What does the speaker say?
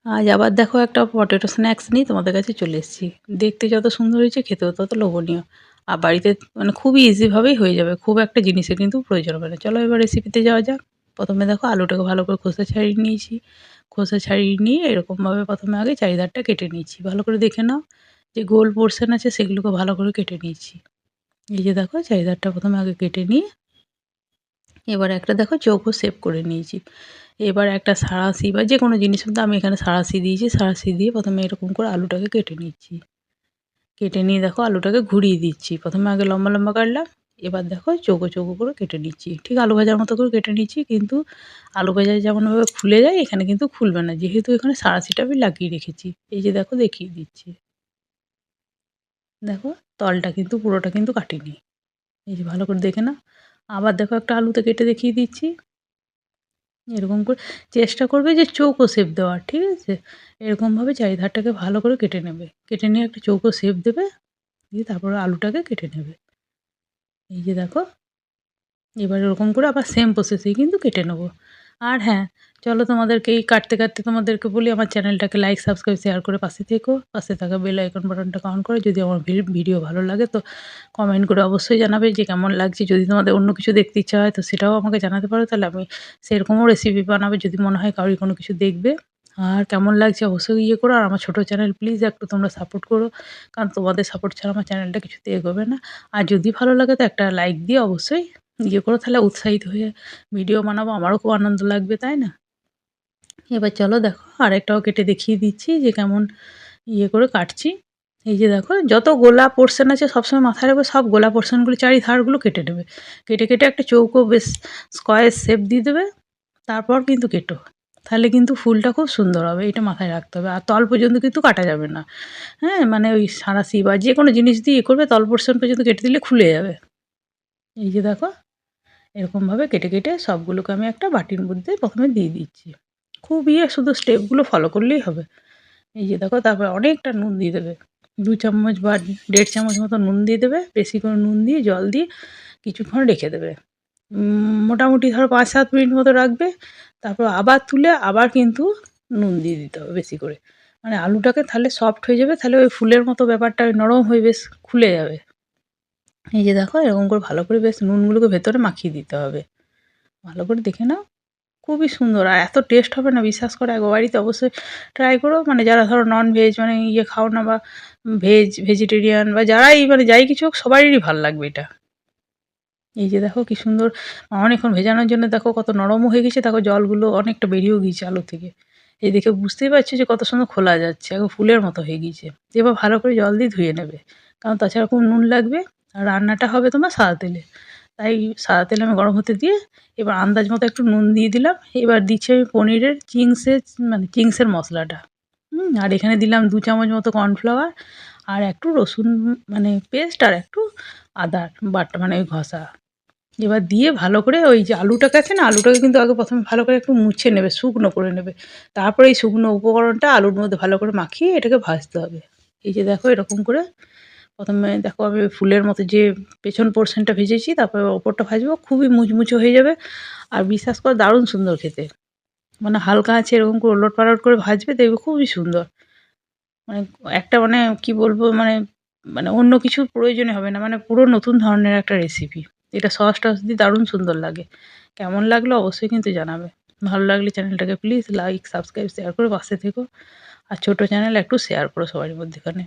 আজ আবার দেখো একটা পটেটো স্ন্যাক্স নিয়ে তোমাদের কাছে চলে এসেছি। দেখতে যত সুন্দর হয়েছে খেতেও তত লোভনীয়। আর বাড়িতে মানে খুবই ইজিভাবেই হয়ে যাবে। খুব একটা জিনিসের কিন্তু প্রয়োজন হবে না। চলো এবার রেসিপিতে যাওয়া যাক। প্রথমে দেখো আলুটাকে ভালো করে খোসা ছাড়িয়ে নিয়েছি। খোসা ছাড়িয়ে নিয়ে এরকমভাবে প্রথমে আগে চারিধারটা কেটে নিয়েছি। ভালো করে দেখে নাও যে গোল পোর্শন আছে সেগুলোকে ভালো করে কেটে নিয়েছি। এই যে দেখো চারিধারটা প্রথমে আগে কেটে নিয়ে এবার একটা দেখো চৌকো শেপ করে নিয়েছি। এবার একটা সাঁড়াশি বা যে কোনো জিনিস মধ্যে আমি এখানে সাঁড়াশি দিয়েছি। সাঁড়াশি দিয়ে প্রথমে এরকম করে আলুটাকে কেটে নিচ্ছি। কেটে নিয়ে দেখো আলুটাকে ঘুরিয়ে দিচ্ছি। প্রথমে আগে লম্বা লম্বা কাটলাম। এবার দেখো চৌকো চৌকো করে কেটে নিচ্ছি। ঠিক আলু ভাজার মতো করে কেটে নিচ্ছি, কিন্তু আলু ভাজায় যেমনভাবে খুলে যায় এখানে কিন্তু খুলবে না, যেহেতু এখানে সাঁড়াশিটা আমি লাগিয়ে রেখেছি। এই যে দেখো দেখিয়ে দিচ্ছি। দেখো তলটা কিন্তু পুরোটা কিন্তু কাটিনি। এই যে ভালো করে দেখে নাও। আবার দেখো একটা আলুতে কেটে দেখিয়ে দিচ্ছি। এরকম করে চেষ্টা করবে যে চৌকো শেপ দেওয়ার, ঠিক আছে? এরকমভাবে চারিধারটাকে ভালো করে কেটে নেবে। কেটে নিয়ে একটা চৌকো শেপ দেবে, দিয়ে তারপরে আলুটাকে কেটে নেবে। এই যে দেখো, এবার এরকম করে আবার সেম প্রসেসেই কিন্তু কেটে নেবো। আর হ্যাঁ, চলো তোমাদেরকে এই কাটতে কাটতে তোমাদেরকে বলি, আমার চ্যানেলটাকে লাইক, সাবস্ক্রাইব, শেয়ার করে পাশে থেকো। পাশে থাকা বেল আইকন বাটনটাকে অন করে যদি আমার ভিডিও ভালো লাগে তো কমেন্ট করে অবশ্যই জানাবে যে কেমন লাগছে। যদি তোমাদের অন্য কিছু দেখতে ইচ্ছা হয় তো সেটাও আমাকে জানাতে পারো, তাহলে আমি সেরকমও রেসিপি বানাবো যদি মনে হয় কারোর কোনো কিছু দেখবে। আর কেমন লাগছে অবশ্যই ইয়ে করো। আর আমার ছোটো চ্যানেল প্লিজ একটু তোমরা সাপোর্ট করো, কারণ তোমাদের সাপোর্ট ছাড়া আমার চ্যানেলটা কিছুতে এগোবে না। আর যদি ভালো লাগে তো একটা লাইক দিয়ে অবশ্যই ইয়ে করো, তাহলে উৎসাহিত হয়ে ভিডিও বানাবো, আমারও খুব আনন্দ লাগবে, তাই না? এবার চলো দেখো আরেকটাও কেটে দেখিয়ে দিচ্ছি যে কেমন ইয়ে করে কাটছি। এই যে দেখো যত গোলা পোর্শন আছে সবসময় মাথায় রাখবে, সব গোলা পোর্শনগুলো চারিধারগুলো কেটে নেবে। কেটে কেটে একটা চৌকো বেশ স্কোয়ার শেপ দিয়ে দেবে, তারপর কিন্তু কেটো। তাহলে কিন্তু ফুলটা খুব সুন্দর হবে, এটা মাথায় রাখতে হবে। আর তল পর্যন্ত কিন্তু কাটা যাবে না। হ্যাঁ, মানে ওই সাঁড়াশি বা যে কোনো জিনিস দিয়ে ইয়ে করবে, তল পোর্শন পর্যন্ত কেটে দিলে খুলে যাবে। এই যে দেখো এরকমভাবে কেটে কেটে সবগুলোকে আমি একটা বাটির মধ্যে প্রথমে দিয়ে দিচ্ছি। খুব ইয়ে, শুধু স্টেপগুলো ফলো করলেই হবে। এই যে দেখো তারপরে অনেকটা নুন দিয়ে দেবে। ২ চামচ বা ১.৫ চামচ মতো নুন দিয়ে দেবে। বেশি করে নুন দিয়ে জল দিয়ে কিছুক্ষণ রেখে দেবে। মোটামুটি ধরো ৫-৭ মিনিট মতো রাখবে। তারপর আবার তুলে আবার কিন্তু নুন দিয়ে দিতে হবে বেশি করে। মানে আলুটাকে তাহলে সফট হয়ে যাবে, তাহলে ওই ফুলের মতো ব্যাপারটা ওই নরম হয়ে বেশ খুলে যাবে। এই যে দেখো এরকম করে ভালো করে বেশ নুনগুলোকে ভেতরে মাখিয়ে দিতে হবে। ভালো করে দেখে নাও। খুবই সুন্দর আর এত টেস্ট হবে না, বিশ্বাস করো, একবার বাড়িতে অবশ্যই ট্রাই করো। মানে যারা ধরো নন-ভেজ মানে ইয়ে খাও না, বা ভেজিটেরিয়ান বা যারাই মানে যাই কিছু হোক সবারই ভাল লাগবে এটা। এই যে দেখো কি সুন্দর, অনেকক্ষণ ভেজানোর জন্য দেখো কত নরমও হয়ে গেছে, দেখো জলগুলো অনেকটা বেরিয়েও গিয়েছে আলু থেকে। এই দেখে বুঝতেই পারছো যে কত সুন্দর খোলা যাচ্ছে, একদম ফুলের মতো হয়ে গিয়েছে। এবার ভালো করে জল দিয়ে ধুয়ে নেবে, কারণ তাছাড়া খুব নুন লাগবে। আর রান্নাটা হবে তোমার সাদা তেলে, তাই সাদা তেল আমি গরম হতে দিয়ে এবার আন্দাজ মতো একটু নুন দিয়ে দিলাম। এবার দিচ্ছি আমি পনিরের চিংসের মশলাটা। আর এখানে দিলাম ২ চামচ মতো কর্নফ্লাওয়ার, আর একটু রসুন মানে পেস্ট, আর একটু আদার বাটা মানে ওই ঘষা। এবার দিয়ে ভালো করে ওই যে আলুটাকে আছে না, আলুটাকে কিন্তু আগে প্রথমে ভালো করে একটু মুছে নেবে, শুকনো করে নেবে। তারপরে এই শুকনো উপকরণটা আলুর মধ্যে ভালো করে মাখিয়ে এটাকে ভাজতে হবে। এই যে দেখো এরকম করে প্রথমে দেখো আমি ওই ফুলের মতো যে পেছন পোর্শনটা ভেজেছি, তারপরে ওপরটা ভাজবো, খুবই মুচমুচে হয়ে যাবে। আর বিশ্বাস করো দারুণ সুন্দর খেতে। মানে হালকা আছে এরকম করে ওলটপালট করে ভাজবে, দেখবে খুবই সুন্দর। মানে একটা মানে কি বলবো, মানে মানে অন্য কিছুর প্রয়োজনই হবে না। মানে পুরো নতুন ধরনের একটা রেসিপি। এটা সস-টস দিয়ে দারুণ সুন্দর লাগে। কেমন লাগলো অবশ্যই কিন্তু জানাবে। ভালো লাগলে চ্যানেলটাকে প্লিজ লাইক, সাবস্ক্রাইব, শেয়ার করে পাশে থেকো। আর ছোট চ্যানেল একটু শেয়ার করো সবার মধ্যিখানে।